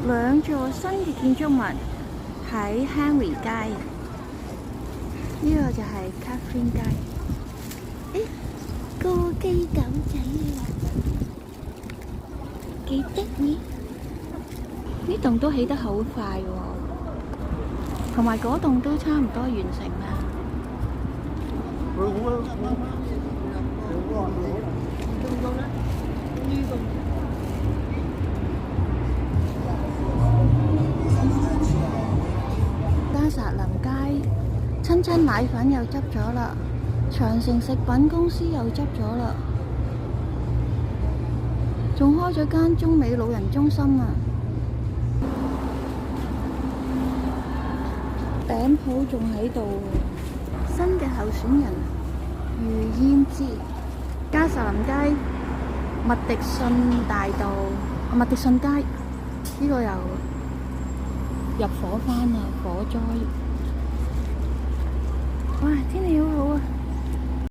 兩座新嘅建築物喺 Henry 街，呢個就係 Catherine 街。歌姬狗仔啊，幾得意！呢棟都起得好快喎，同埋嗰棟都差唔多完成啦。加薩林街，親親奶粉又執咗啦，長城食品公司又執咗啦，仲開咗間中美老人中心啊！餅鋪仲喺度，新嘅候選人余燕姿。加薩林街、麥迪遜大道、麥迪遜街，呢個又入伙返啦，火災。